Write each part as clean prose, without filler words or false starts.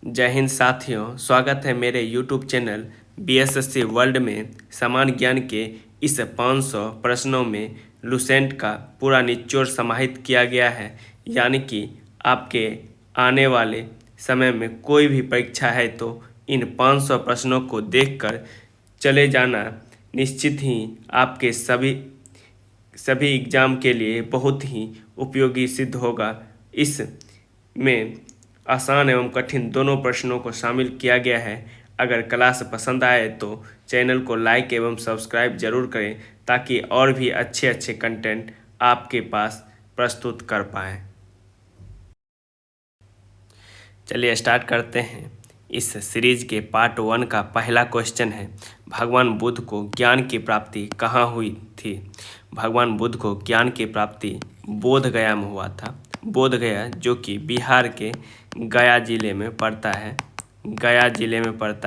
जय हिंद साथियों, स्वागत है मेरे YouTube चैनल BSSC वर्ल्ड में। सामान्य ज्ञान के इस 500 प्रश्नों में लुसेंट का पूरा निचोड़ समाहित किया गया है। यानी कि आपके आने वाले समय में कोई भी परीक्षा है तो इन 500 प्रश्नों को देखकर चले जाना निश्चित ही आपके सभी एग्ज़ाम के लिए बहुत ही उपयोगी सिद्ध होगा। इसमें आसान एवं कठिन दोनों प्रश्नों को शामिल किया गया है। अगर क्लास पसंद आए तो चैनल को लाइक एवं सब्सक्राइब जरूर करें ताकि और भी अच्छे कंटेंट आपके पास प्रस्तुत कर पाएँ। चलिए स्टार्ट करते हैं। इस सीरीज के पार्ट 1 का पहला क्वेश्चन है, भगवान बुद्ध को ज्ञान की प्राप्ति कहाँ हुई थी? भगवान बुद्ध को ज्ञान की प्राप्ति बोध गया में हुआ था। बोध गया जो कि बिहार के गया जिले में पड़ता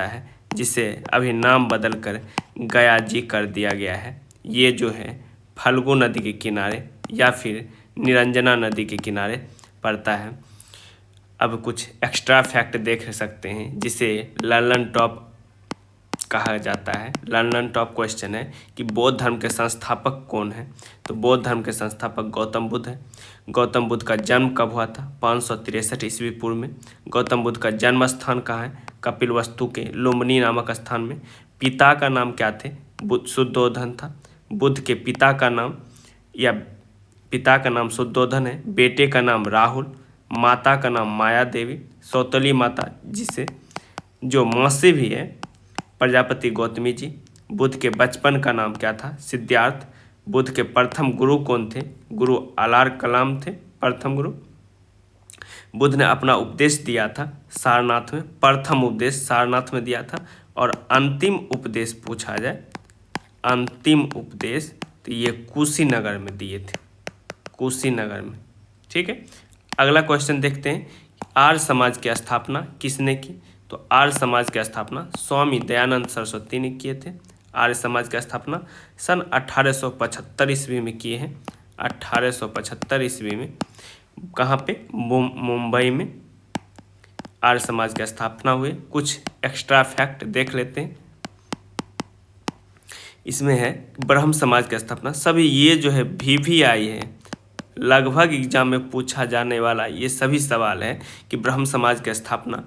है, जिसे अभी नाम बदलकर गया जी कर दिया गया है। ये जो है फल्गु नदी के किनारे या फिर निरंजना नदी के किनारे पड़ता है। अब कुछ एक्स्ट्रा फैक्ट देख सकते हैं जिसे लर्नर टॉप कहा जाता है। लर्नर टॉप क्वेश्चन है कि बौद्ध धर्म के संस्थापक कौन है? तो बौद्ध धर्म के संस्थापक गौतम बुद्ध है। गौतम बुद्ध का जन्म कब हुआ था? 563 ईस्वी पूर्व में। गौतम बुद्ध का जन्म स्थान कहाँ है? कपिलवस्तु के लुम्बिनी नामक स्थान में। पिता का नाम क्या थे? शुद्धोधन था। बुद्ध के पिता का नाम शुद्धोधन है। बेटे का नाम राहुल, माता का नाम माया देवी, सौतली माता जिसे जो मौसी भी है प्रजापति गौतमी जी। बुद्ध के बचपन का नाम क्या था? सिद्धार्थ। बुद्ध के प्रथम गुरु कौन थे? गुरु अलार कलाम थे प्रथम गुरु। बुद्ध ने अपना उपदेश दिया था सारनाथ में, प्रथम उपदेश सारनाथ में दिया था। और अंतिम उपदेश पूछा जाए, अंतिम उपदेश तो ये कुशीनगर में दिए थे, कुशीनगर में। ठीक है, अगला क्वेश्चन देखते हैं। आर्य समाज की स्थापना किसने की? तो आर्य समाज की स्थापना स्वामी दयानंद सरस्वती ने किए थे। आर्य समाज की स्थापना सन 1875 ईस्वी में किए हैं। 1875 ईस्वी में कहाँ पे? मुंबई में आर्य समाज की स्थापना हुई। कुछ एक्स्ट्रा फैक्ट देख लेते हैं। इसमें है ब्रह्म समाज की स्थापना। सभी ये जो है VVI है, लगभग एग्जाम में पूछा जाने वाला ये सभी सवाल है कि ब्रह्म समाज की स्थापना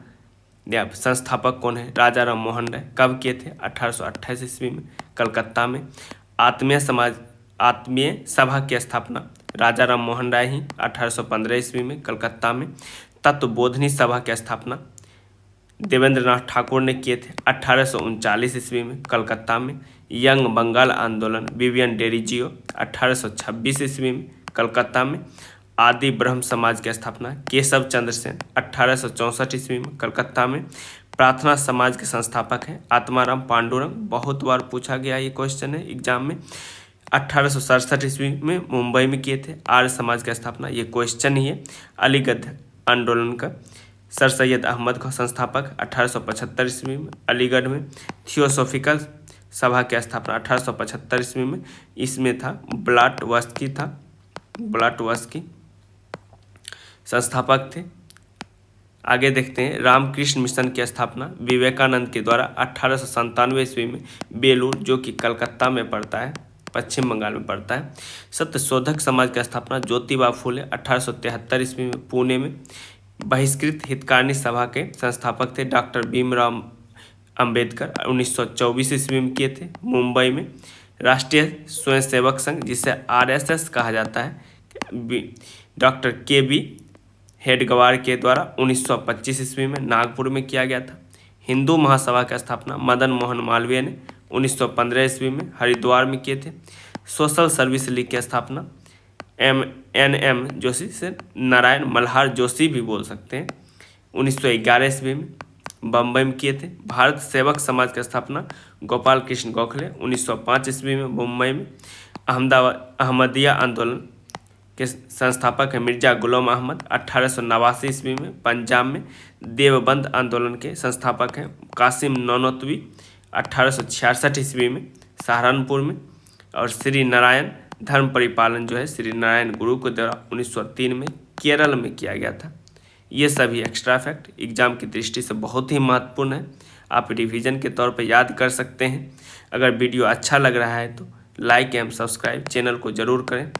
या संस्थापक कौन है? राजा राम मोहन राय। कब किए थे? 1828 ईस्वी में कलकत्ता में। आत्मीय सभा की स्थापना राजा राम मोहन राय ही 1815 ईस्वी में कलकत्ता में। तत्वबोधिनी सभा की स्थापना देवेंद्र नाथ ठाकुर ने किए थे 1839 ईस्वी में कलकत्ता में। यंग बंगाल आंदोलन विवियन डेरिजियो 1826 ईस्वी में कलकत्ता में। आदि ब्रह्म समाज की स्थापना केशव चंद्र सेन 1864 ईस्वी में कलकत्ता में। प्रार्थना समाज के संस्थापक हैं आत्माराम पांडुरंग। बहुत बार पूछा गया ये क्वेश्चन है एग्जाम में। 1867 ईस्वी में मुंबई में किए थे आर्य समाज की स्थापना, ये क्वेश्चन ही है। अलीगढ़ आंदोलन का सर सैयद अहमद का संस्थापक 1875 ईस्वी में अलीगढ़ में। थियोसॉफिकल सभा की स्थापना 1875 ईस्वी में, इसमें था ब्लाटवस्की संस्थापक थे। आगे देखते हैं। रामकृष्ण मिशन की स्थापना विवेकानंद के द्वारा 1897 ईस्वी में बेलूर जो कि कलकत्ता में पड़ता है, पश्चिम बंगाल में पड़ता है। सत्यशोधक समाज की स्थापना ज्योतिबा फूले 1873 ईस्वी में पुणे में। बहिष्कृत हितकारिणी सभा के संस्थापक थे डॉक्टर भीमराव अंबेडकर 1924 ईस्वी में किए थे मुंबई में। राष्ट्रीय स्वयंसेवक संघ जिसे RSS कहा जाता है डॉक्टर KB हेडगवार के द्वारा 1925 ईस्वी में नागपुर में किया गया था। हिंदू महासभा की स्थापना मदन मोहन मालवीय ने 1915 ईस्वी में हरिद्वार में किए थे। सोशल सर्विस लीग की स्थापना NM जोशी से नारायण मल्हार जोशी भी बोल सकते हैं 1911 ईस्वी में बम्बई में किए थे। भारत सेवक समाज की स्थापना गोपाल कृष्ण गोखले 1905 ईस्वी में मुंबई में। अहमदिया आंदोलन के संस्थापक है मिर्जा गुलाम अहमद 1889 ईस्वी में पंजाब में। देवबंद आंदोलन के संस्थापक हैं कासिम नौनतवी 1866 ईस्वी में सहारनपुर में। और श्री नारायण धर्म परिपालन जो है श्री नारायण गुरु के द्वारा 1903 में केरल में किया गया था। ये सभी एक्स्ट्रा फैक्ट एग्जाम की दृष्टि से बहुत ही महत्वपूर्ण है, आप रिवीजन के तौर पर याद कर सकते हैं। अगर वीडियो अच्छा लग रहा है तो लाइक एवं सब्सक्राइब चैनल को ज़रूर करें,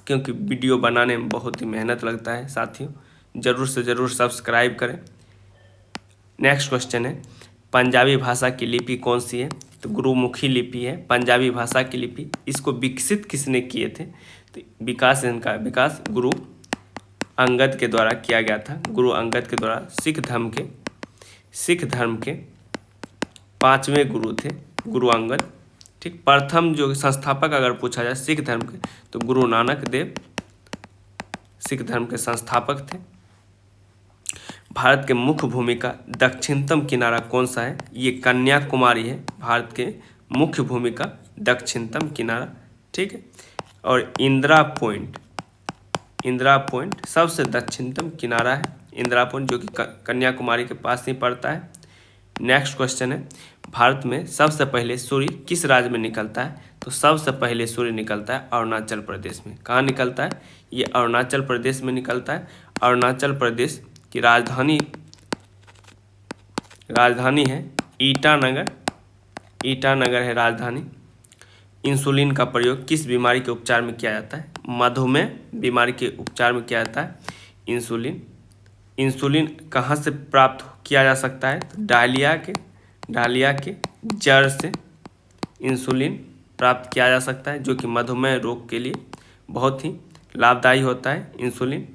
क्योंकि वीडियो बनाने में बहुत ही मेहनत लगता है साथियों। ज़रूर से ज़रूर सब्सक्राइब करें। नेक्स्ट क्वेश्चन है, पंजाबी भाषा की लिपि कौन सी है? तो गुरुमुखी लिपि है पंजाबी भाषा की लिपि। इसको विकसित किसने किए थे? तो विकास गुरु अंगद के द्वारा किया गया था। गुरु अंगद के द्वारा सिख धर्म के 5वें गुरु थे गुरु अंगद। ठीक, प्रथम जो संस्थापक अगर पूछा जाए सिख धर्म के तो गुरु नानक देव सिख धर्म के संस्थापक थे। भारत के मुख्य भूमि का दक्षिणतम किनारा कौन सा है? ये कन्याकुमारी है, भारत के मुख्य भूमि का दक्षिणतम किनारा। ठीक है, और इंदिरा पॉइंट सबसे दक्षिणतम किनारा है, इंदिरा पॉइंट, जो कि कन्याकुमारी के पास ही पड़ता है। नेक्स्ट क्वेश्चन है, भारत में सबसे पहले सूर्य किस राज्य में निकलता है? तो सबसे पहले सूर्य निकलता है अरुणाचल प्रदेश में। कहाँ निकलता है? ये अरुणाचल प्रदेश में निकलता है। अरुणाचल प्रदेश की राजधानी है ईटानगर है राजधानी। इंसुलिन का प्रयोग किस बीमारी के उपचार में किया जाता है? मधुमेह बीमारी के उपचार में किया जाता है इंसुलिन कहाँ से प्राप्त किया जा सकता है? तो डालिया के जड़ से इंसुलिन प्राप्त किया जा सकता है, जो कि मधुमेह रोग के लिए बहुत ही लाभदायी होता है इंसुलिन।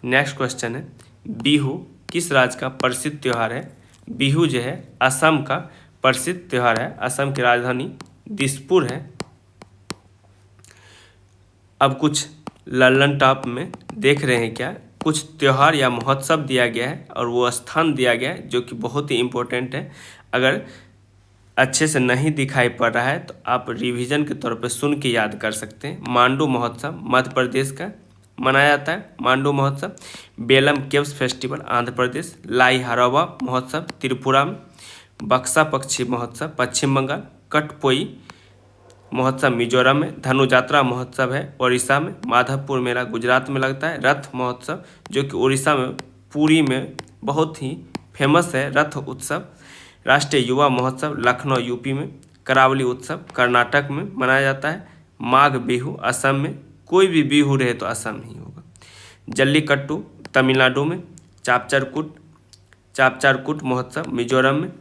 नेक्स्ट क्वेश्चन है, बिहू किस राज्य का प्रसिद्ध त्यौहार है? बिहू जो है असम का प्रसिद्ध त्यौहार है। असम की राजधानी दिसपुर है। अब कुछ लल्लन टॉप में देख रहे हैं क्या, कुछ त्यौहार या महोत्सव दिया गया है और वो स्थान दिया गया है जो कि बहुत ही इम्पोर्टेंट है। अगर अच्छे से नहीं दिखाई पड़ रहा है तो आप रिवीजन के तौर पर सुन के याद कर सकते हैं। मांडू महोत्सव मध्य प्रदेश का मनाया जाता है, मांडू महोत्सव। Belum caves festival Andhra Pradesh. लाई हरावा महोत्सव त्रिपुरा में। बक्सा पक्षी महोत्सव पश्चिम बंगाल। कटपोई महोत्सव मिजोरम में। धनुजात्रा महोत्सव है उड़ीसा में। माधवपुर मेला गुजरात में लगता है। रथ महोत्सव जो कि उड़ीसा में पुरी में बहुत ही फेमस है रथ उत्सव। राष्ट्रीय युवा महोत्सव लखनऊ यूपी में। करावली उत्सव कर्नाटक में मनाया जाता है। माघ बिहू असम में, कोई भी बिहू रहे तो असम ही होगा। जल्लीकट्टू तमिलनाडु में। चापचारकूट महोत्सव मिजोरम में।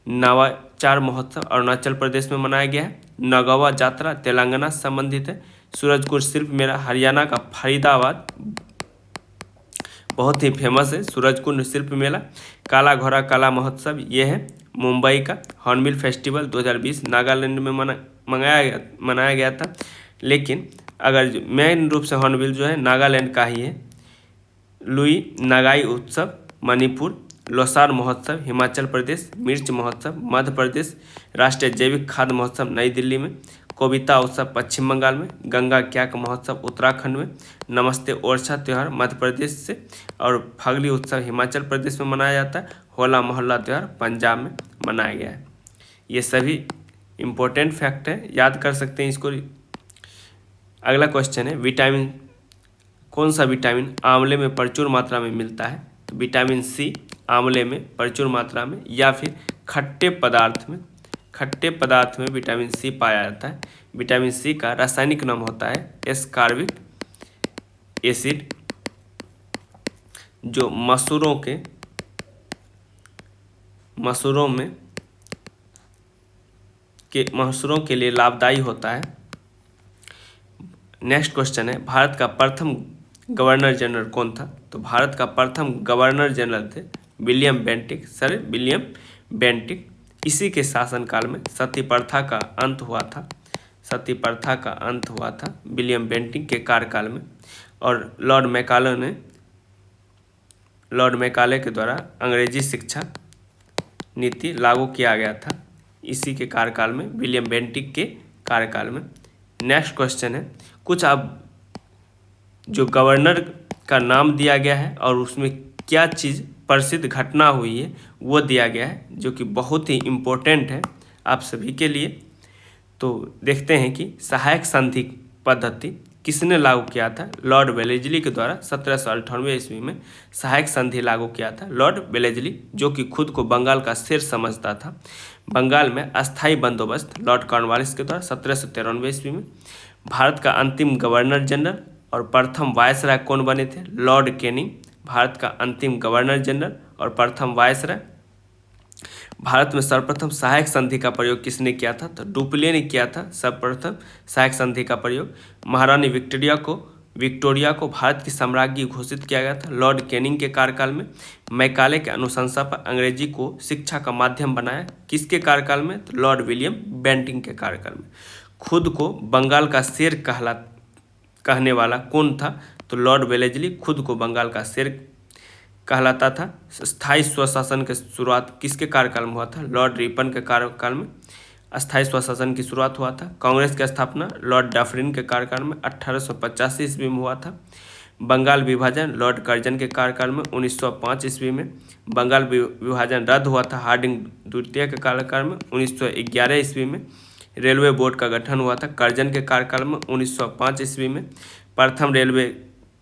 नवाचार महोत्सव अरुणाचल प्रदेश में मनाया गया है। नगवा जात्रा तेलंगाना से संबंधित है। सूरजकुंड शिल्प मेला हरियाणा का फरीदाबाद बहुत ही फेमस है सूरजकुंड शिल्प मेला। काला घोड़ा काला महोत्सव ये है मुंबई का। हॉर्नबिल फेस्टिवल 2020 नागालैंड में मनाया गया था, लेकिन अगर मेन रूप से हॉर्नबिल जो है नागालैंड का ही है। लुई नगाई उत्सव मणिपुर। लोसार महोत्सव हिमाचल प्रदेश। मिर्च महोत्सव मध्य प्रदेश। राष्ट्रीय जैविक खाद्य महोत्सव नई दिल्ली में। कविता उत्सव पश्चिम बंगाल में। गंगा क्याक महोत्सव उत्तराखंड में। नमस्ते ओरछा त्यौहार मध्य प्रदेश से। और फागली उत्सव हिमाचल प्रदेश में मनाया जाता है। होला मोहल्ला त्यौहार पंजाब में मनाया गया है। ये सभी इम्पोर्टेंट फैक्ट है, याद कर सकते हैं इसको। अगला क्वेश्चन है, विटामिन कौन सा विटामिन आंवले में प्रचुर मात्रा में मिलता है? तो विटामिन सी आंवले में प्रचुर मात्रा में, या फिर खट्टे पदार्थ में विटामिन सी पाया जाता है। विटामिन सी का रासायनिक नाम होता है एस्कॉर्बिक एसिड, जो मसूरों के लिए लाभदायी होता है। नेक्स्ट क्वेश्चन है, भारत का प्रथम गवर्नर जनरल कौन था? तो भारत का प्रथम गवर्नर जनरल थे विलियम बेंटिक। इसी के शासनकाल में सती प्रथा का अंत हुआ था विलियम बेंटिक के कार्यकाल में। और लॉर्ड मैकाले के द्वारा अंग्रेजी शिक्षा नीति लागू किया गया था इसी के कार्यकाल में, विलियम बेंटिक के कार्यकाल में। नेक्स्ट क्वेश्चन है, कुछ आप जो गवर्नर का नाम दिया गया है और उसमें क्या चीज़ प्रसिद्ध घटना हुई है वो दिया गया है, जो कि बहुत ही इम्पोर्टेंट है आप सभी के लिए। तो देखते हैं कि सहायक संधि पद्धति किसने लागू किया था? लॉर्ड वेलेस्ली के द्वारा 1798 ईस्वी में सहायक संधि लागू किया था लॉर्ड वेलेस्ली, जो कि खुद को बंगाल का शेर समझता था। बंगाल में अस्थायी बंदोबस्त लॉर्ड कॉर्नवालिस के द्वारा 1793 ईस्वी में। भारत का अंतिम गवर्नर जनरल और प्रथम वायसराय कौन बने थे? लॉर्ड कैनिंग भारत का अंतिम गवर्नर जनरल और प्रथम वायसराय। भारत में सर्वप्रथम सहायक संधि का प्रयोग किसने किया था? तो डुप्ले ने किया था सर्वप्रथम सहायक संधि का प्रयोग। महारानी विक्टोरिया को भारत की साम्राज्ञी घोषित किया गया था लॉर्ड कैनिंग के कार्यकाल में। मैकाले के अनुशंसा पर अंग्रेजी को शिक्षा का माध्यम बनाया किसके कार्यकाल में? तो लॉर्ड विलियम बेंटिंग के कार्यकाल में। खुद को बंगाल का शेर कहने वाला कौन था? तो लॉर्ड वेलेस्ली खुद को बंगाल का शेर कहलाता था। स्थायी स्वशासन की शुरुआत किसके कार्यकाल में हुआ था? लॉर्ड रिपन के कार्यकाल में अस्थायी स्वशासन की शुरुआत हुआ था। कांग्रेस की स्थापना लॉर्ड डफरिन के कार्यकाल में 1885 ईस्वी में हुआ था। बंगाल विभाजन लॉर्ड कर्जन के कार्यकाल में 1905 ईस्वी में। बंगाल विभाजन रद्द हुआ था हार्डिंग द्वितीय के कार्यकाल में 1911 ईस्वी में। रेलवे बोर्ड का गठन हुआ था कर्जन के कार्यकाल में 1905 ईस्वी में। प्रथम रेलवे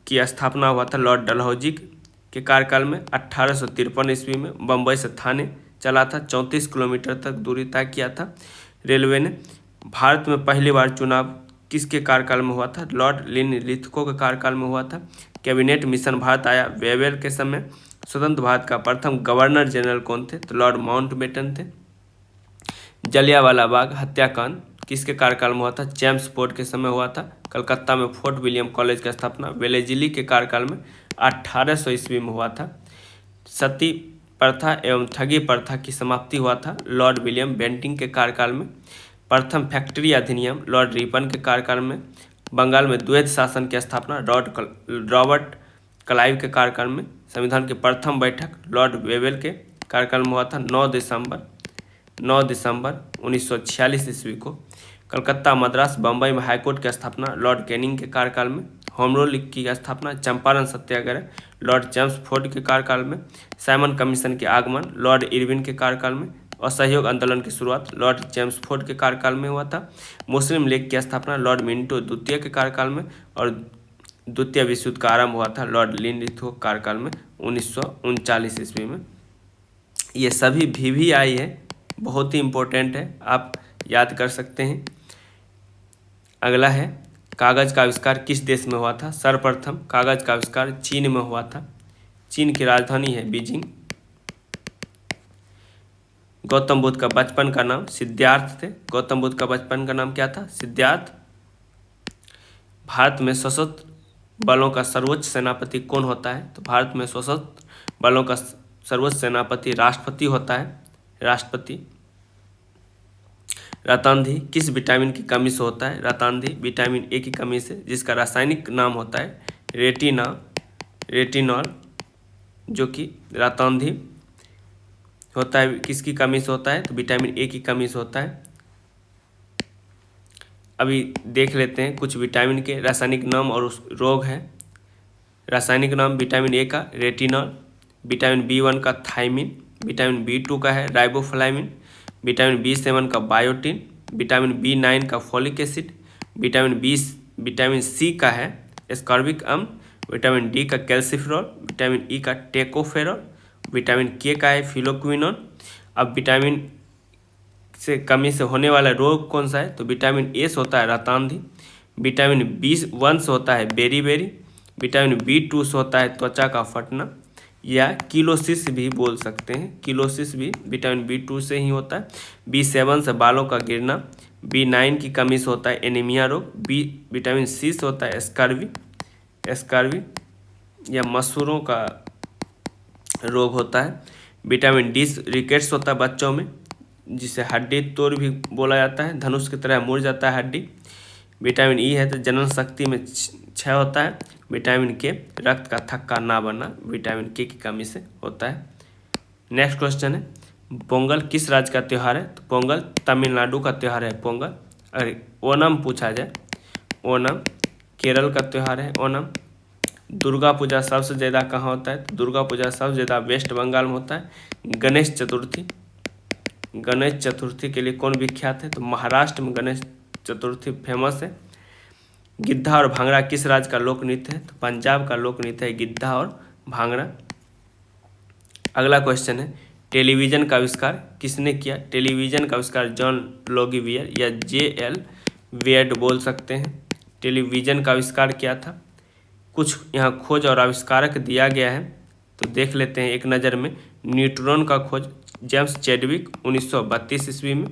की स्थापना हुआ था लॉर्ड डलहौजी के कार्यकाल में 1853 ईस्वी में। बम्बई से थाने चला था, 34 किलोमीटर तक दूरी तय किया था रेलवे ने। भारत में पहली बार चुनाव किसके कार्यकाल में हुआ था? लॉर्ड लिनलिथगो के कार्यकाल में हुआ था। कैबिनेट मिशन भारत आया वेवेल के समय। स्वतंत्र भारत का प्रथम गवर्नर जनरल कौन थे? तो लॉर्ड माउंटबेटन थे। जलियांवाला बाग हत्याकांड किसके कार्यकाल में हुआ था? जेम्स फोर्ड के समय हुआ था। कलकत्ता में फोर्ट विलियम कॉलेज की स्थापना वेलेस्ली के कार्यकाल में 1800 ईस्वी में हुआ था। सती प्रथा एवं ठगी प्रथा की समाप्ति हुआ था लॉर्ड विलियम बेंटिंग के कार्यकाल में। प्रथम फैक्ट्री अधिनियम लॉर्ड रिपन के कार्यकाल में। बंगाल में द्वैध शासन की स्थापना रॉबर्ट क्लाइव के कार्यकाल में। संविधान की प्रथम बैठक लॉर्ड वेवेल के कार्यकाल में हुआ था 9 दिसंबर 1946 ईस्वी को। कलकत्ता मद्रास बम्बई में हाईकोर्ट की स्थापना लॉर्ड कैनिंग के कार्यकाल में। होम रूल की स्थापना चंपारण सत्याग्रह लॉर्ड जेम्स फोर्ड के कार्यकाल में। साइमन कमीशन के आगमन लॉर्ड इरविन के कार्यकाल में। असहयोग आंदोलन की शुरुआत लॉर्ड जेम्स फोर्ड के कार्यकाल में हुआ था। मुस्लिम लीग की स्थापना लॉर्ड मिंटो द्वितीय के कार्यकाल में और द्वितीय विश्व युद्ध का आरंभ हुआ था लॉर्ड लिनलिथगो के कार्यकाल में 1939 ईस्वी में। ये सभी VVI है, बहुत ही इम्पोर्टेंट है, आप याद कर सकते हैं। अगला है कागज़ का आविष्कार किस देश में हुआ था? सर्वप्रथम कागज़ का आविष्कार चीन में हुआ था। चीन की राजधानी है बीजिंग। गौतम बुद्ध का बचपन का नाम सिद्धार्थ थे। गौतम बुद्ध का बचपन का नाम क्या था? सिद्धार्थ। भारत में सशस्त्र बलों का सर्वोच्च सेनापति कौन होता है? तो भारत में सशस्त्र बलों का सर्वोच्च सेनापति राष्ट्रपति होता है, राष्ट्रपति। रतांधी किस विटामिन की कमी से होता है? रतांधी विटामिन ए की कमी से, जिसका रासायनिक नाम होता है रेटिनॉल, जो कि रतांधी होता है किसकी कमी से होता है? तो विटामिन ए की कमी से होता है। अभी देख लेते हैं कुछ विटामिन के रासायनिक नाम और उस रोग है। रासायनिक नाम विटामिन ए का रेटिनॉल, विटामिन B1 का थायमिन, विटामिन B2 का है राइबोफ्लाविन, विटामिन B7 का बायोटिन, विटामिन B9 का फॉलिक एसिड, विटामिन C का है एस्कॉर्बिक अम्ल, विटामिन D का कैल्सिफेरॉल, विटामिन E का टेकोफेरॉल, विटामिन K का है फिलोक्विनोन। अब विटामिन से कमी से होने वाला रोग कौन सा है? तो विटामिन ए से होता है रतांधी, विटामिन B1 से होता है बेरीबेरी, विटामिन B2 से होता है त्वचा का फटना या किलोसिस भी बोल सकते हैं। किलोसिस भी विटामिन B2 से ही होता है। B7 से बालों का गिरना, B9 की कमी से होता है एनीमिया रोग, विटामिन C से होता है स्कर्वी या मसूरों का रोग होता है। विटामिन D रिकेट्स होता है बच्चों में, जिसे हड्डी तोड़ भी बोला जाता है, धनुष की तरह मुड़ जाता है हड्डी। विटामिन E है तो जनन शक्ति में क्षय होता है। विटामिन K रक्त का थक्का ना बनना विटामिन K की कमी से होता है। नेक्स्ट क्वेश्चन है पोंगल किस राज्य का त्यौहार है? तो पोंगल तमिलनाडु का त्यौहार है पोंगल। अगर ओणम पूछा जाए, ओणम केरल का त्यौहार है ओणम। दुर्गा पूजा सबसे ज़्यादा कहाँ होता है? तो दुर्गा पूजा सबसे ज़्यादा वेस्ट बंगाल में होता है। गणेश चतुर्थी के लिए कौन विख्यात है? तो महाराष्ट्र में गणेश चतुर्थी फेमस है। गिद्धा और भांगड़ा किस राज्य का लोक नृत्य है? तो पंजाब का लोक नृत्य है गिद्धा और भांगड़ा। अगला क्वेश्चन है टेलीविजन का आविष्कार किसने किया? टेलीविजन का आविष्कार जॉन लोगीवियर या J.L. वेयर्ड बोल सकते हैं। टेलीविजन का आविष्कार किया था। कुछ यहाँ खोज और आविष्कारक दिया गया है तो देख लेते हैं एक नज़र में। न्यूट्रॉन का खोज जेम्स चैडविक 1932 ईस्वी में।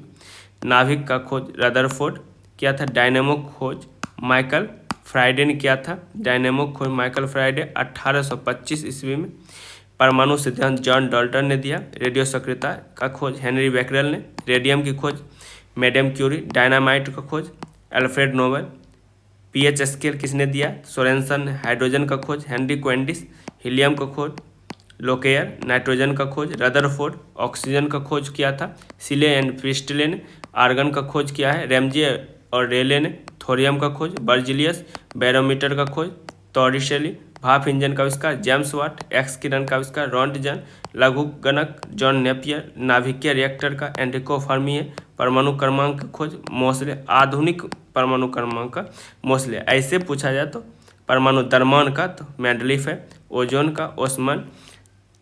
नाभिक का खोज रदरफोर्ड किया था। डायनेमो खोज माइकल फ्राइडे ने किया था। डायनेमो खोज माइकल फ्राइडे 1825 ईस्वी में। परमाणु सिद्धांत जॉन डाल्टन ने दिया। रेडियो सक्रियता का खोज हेनरी बैकरेल ने। रेडियम की खोज मैडम क्यूरी। डायनामाइट का खोज अल्फ्रेड नोबेल। पीएच स्केल किसने दिया? सोरेनसन। हाइड्रोजन का खोज हेनरी क्वेंडिस। हीलियम का खोज लोकेयर। नाइट्रोजन का खोज रदरफोर्ड। ऑक्सीजन का खोज किया था सिले एंड प्रिस्टले ने। आर्गन का खोज किया है रैमजे और रेले ने। थोरियम का खोज बर्जिलियस। बैरोमीटर का खोज टॉरिशेली। भाप इंजन का आविष्कार जेम्स वाट। एक्स किरण का आविष्कार रॉन्टजन। लघुगणक जॉन नेपियर। नाभिकीय रिएक्टर का एंड्रिको फर्मी है। परमाणु क्रमांक की खोज मोसले। आधुनिक परमाणु क्रमांक का मोसले। ऐसे पूछा जाए तो परमाणु द्रव्यमान का तो मैंडलीफ है। ओजोन का ओस्मान।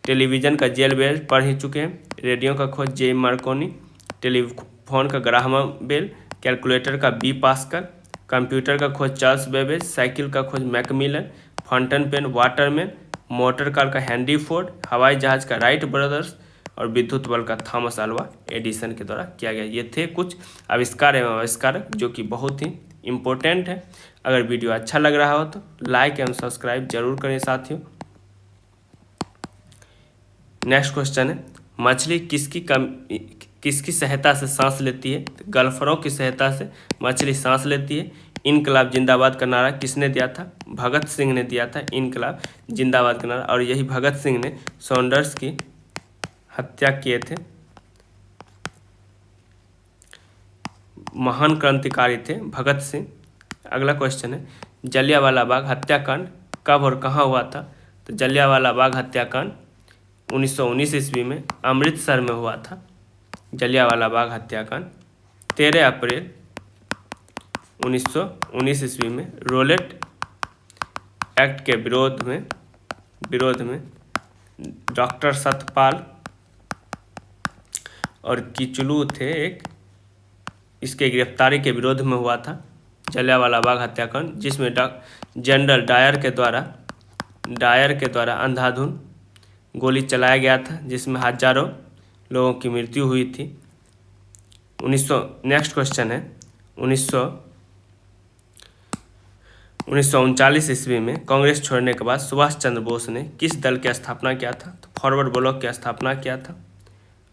टेलीविजन का जेल बेल पढ़ ही चुके हैं। रेडियो का खोज जे मार्कोनी। टेलीफोन का ग्राहम बेल। कैलकुलेटर का बी पास्कल। कंप्यूटर का खोज चार्ल्स बेबेज। साइकिल का खोज Macmillan. Fountain pen Waterman. Motor car का हेनरी फोर्ड। हवाई जहाज का राइट ब्रदर्स और विद्युत बल का थॉमस अल्वा एडिसन के द्वारा किया गया। ये थे कुछ आविष्कार एवं आविष्कारक जो कि बहुत ही इम्पोर्टेंट है। अगर वीडियो अच्छा लग रहा हो तो लाइक एवं सब्सक्राइब जरूर करें साथियों। नेक्स्ट क्वेश्चन है मछली किसकी सहायता से सांस लेती है? तो गल्फरों की सहायता से मछली सांस लेती है। इनकलाब जिंदाबाद का नारा किसने दिया था? भगत सिंह ने दिया था इनकलाब जिंदाबाद का नारा। और यही भगत सिंह ने सॉन्डर्स की हत्या किए थे। महान क्रांतिकारी थे भगत सिंह। अगला क्वेश्चन है जलियांवाला बाग हत्याकांड कब और कहाँ हुआ था? तो जलियांवाला बाग हत्याकांड 1919 ईस्वी में अमृतसर में हुआ था। जलियांवाला बाग हत्याकांड 13 अप्रैल 1919 ईस्वी में रोलेट एक्ट के विरोध में डॉक्टर सतपाल और किचलू थे एक, इसके गिरफ्तारी के विरोध में हुआ था जलियांवाला बाग हत्याकांड, जिसमें जनरल डायर के द्वारा अंधाधुंध गोली चलाया गया था, जिसमें हजारों लोगों की मृत्यु हुई थी। नेक्स्ट क्वेश्चन है 1939 ईस्वी में कांग्रेस छोड़ने के बाद सुभाष चंद्र बोस ने किस दल की स्थापना किया था? तो फॉरवर्ड ब्लॉक की स्थापना किया था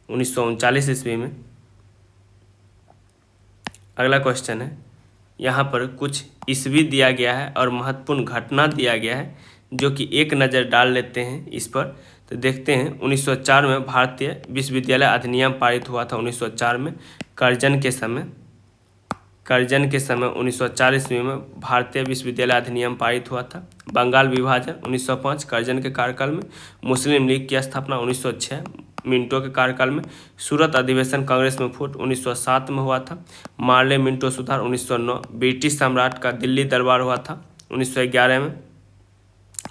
1939 ईस्वी में। अगला क्वेश्चन है यहाँ पर कुछ ईस्वी दिया गया है और महत्वपूर्ण घटना दिया गया है जो कि एक नज़र डाल लेते हैं इस पर। तो देखते हैं 1904 में भारतीय विश्वविद्यालय अधिनियम पारित हुआ था। 1904 में करजन के समय 1904 ईस्वी में भारतीय विश्वविद्यालय अधिनियम पारित हुआ था। बंगाल विभाजन 1905 करजन के कार्यकाल में। मुस्लिम लीग की स्थापना 1906 मिंटो के कार्यकाल में। सूरत अधिवेशन कांग्रेस में फूट 1907 में हुआ था। मार्ले मिंटो सुधार 1909। ब्रिटिश सम्राट का दिल्ली दरबार हुआ था 1911 में।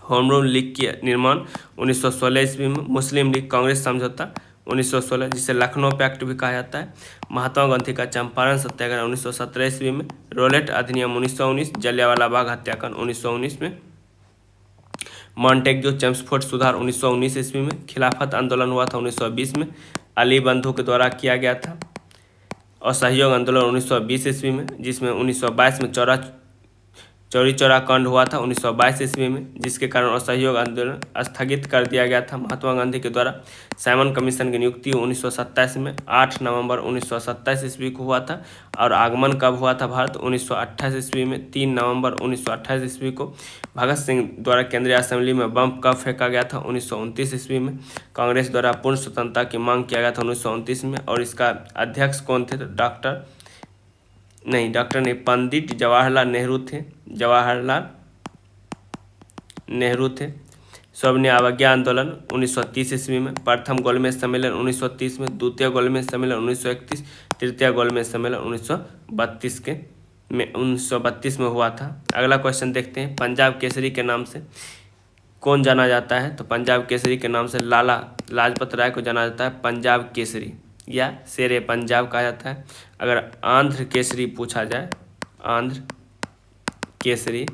होम रूल लीग की निर्माण 1916 ईस्वी में। मुस्लिम लीग कांग्रेस समझौता 1916 जिसे लखनऊ पैक्ट भी कहा जाता है। महात्मा गांधी का चंपारण सत्याग्रह 1917 ईस्वी में। रोलेट अधिनियम 1919। जलियांवाला बाग हत्याकांड 1919 में। मॉन्टेग्यू चेम्सफोर्ड सुधार 1919 ईस्वी में। खिलाफत आंदोलन हुआ था 1920 में, अली बंधु के द्वारा किया गया था। असहयोग आंदोलन 1920 ईस्वी में, जिसमें 1922 में चौरी चौरा कांड हुआ था 1922 ईस्वी में, जिसके कारण असहयोग आंदोलन स्थगित कर दिया गया था महात्मा गांधी के द्वारा। साइमन कमीशन की नियुक्ति 1927 में 8 नवंबर 1927 ईस्वी को हुआ था। और आगमन कब हुआ था भारत? 1928 ईस्वी में 3 नवंबर 1928 ईस्वी को। भगत सिंह द्वारा केंद्रीय असेंबली में बम कब फेंका गया था? 1929 ईस्वी में। कांग्रेस द्वारा पूर्ण स्वतंत्रता की मांग किया गया था 1929 में। और इसका अध्यक्ष कौन थे? तो पंडित जवाहरलाल नेहरू थे। स्वर्ण अवज्ञा आंदोलन 1930 ईस्वी में। प्रथम गोलमेज सम्मेलन 1930 में। द्वितीय गोलमेज सम्मेलन 1931। तृतीय गोलमेज सम्मेलन 1932 के में 1932 में हुआ था। अगला क्वेश्चन देखते हैं, पंजाब केसरी के नाम से कौन जाना जाता है? तो पंजाब केसरी के नाम से लाला लाजपत राय को जाना जाता है पंजाब केसरी या शेरे पंजाब कहा जाता है। अगर आंध्र केसरी पूछा जाए, आंध्र केसरी,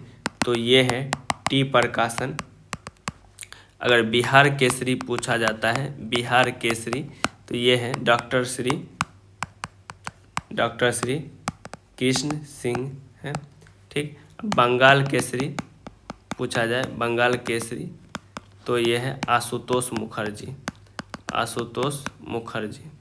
तो ये है टी प्रकाशन। अगर बिहार केसरी पूछा जाता है, बिहार केसरी, तो ये है डॉक्टर श्री कृष्ण सिंह है। ठीक। बंगाल केसरी पूछा जाए, बंगाल केसरी, तो ये है आशुतोष मुखर्जी, आशुतोष मुखर्जी।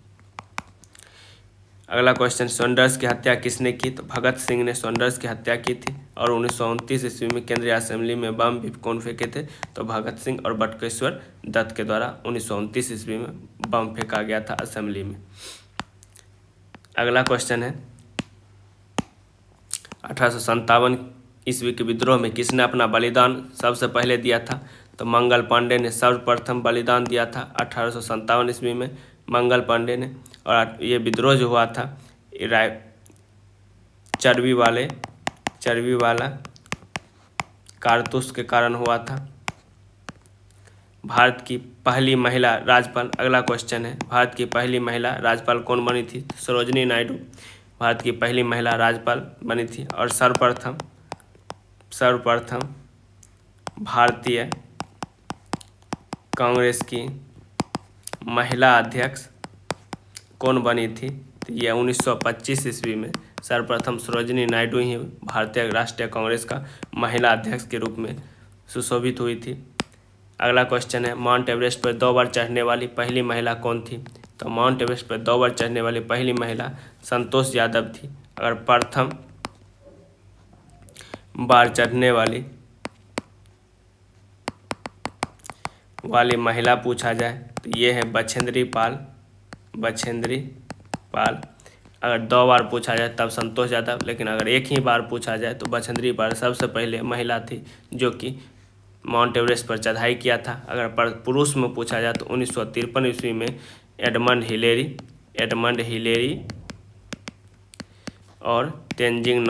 अगला क्वेश्चन, सॉन्डर्स की हत्या किसने की? तो भगत सिंह ने सॉन्डर्स की हत्या की थी। और 1929 ईस्वी में केंद्रीय असेंबली में बम भी कौन फेंके थे? तो भगत सिंह और बटुकेश्वर दत्त के द्वारा 1929 ईस्वी में बम फेंका गया था असेंबली में। अगला क्वेश्चन है, 1857 ईस्वी के विद्रोह में किसने अपना बलिदान सबसे पहले दिया था? तो मंगल पांडे ने सर्वप्रथम बलिदान दिया था 1857 ईस्वी में, मंगल पांडे ने। और ये विद्रोह जो हुआ था चर्बी वाला कारतूस के कारण हुआ था। भारत की पहली महिला राज्यपाल, अगला क्वेश्चन है, भारत की पहली महिला राज्यपाल कौन बनी थी? तो सरोजिनी नायडू भारत की पहली महिला राज्यपाल बनी थी। और सर्वप्रथम भारतीय कांग्रेस की महिला अध्यक्ष कौन बनी थी? तो ये 1925 ईस्वी में सर्वप्रथम सरोजिनी नायडू ही भारतीय राष्ट्रीय कांग्रेस का महिला अध्यक्ष के रूप में सुशोभित हुई थी। अगला क्वेश्चन है, माउंट एवरेस्ट पर 2 बार चढ़ने वाली पहली महिला कौन थी? तो माउंट एवरेस्ट पर 2 बार चढ़ने वाली पहली महिला संतोष यादव थी। अगर प्रथम बार चढ़ने वाली महिला पूछा जाए तो ये है बछेंद्री पाल। अगर 2 बार पूछा जाए तब संतोष यादव, लेकिन अगर एक ही बार पूछा जाए तो बछेंद्री पाल सबसे पहले महिला थी जो कि माउंट एवरेस्ट पर चढ़ाई किया था। अगर पुरुष में पूछा जाए तो 1953 ईस्वी में एडमंड हिलेरी और तेंजिंग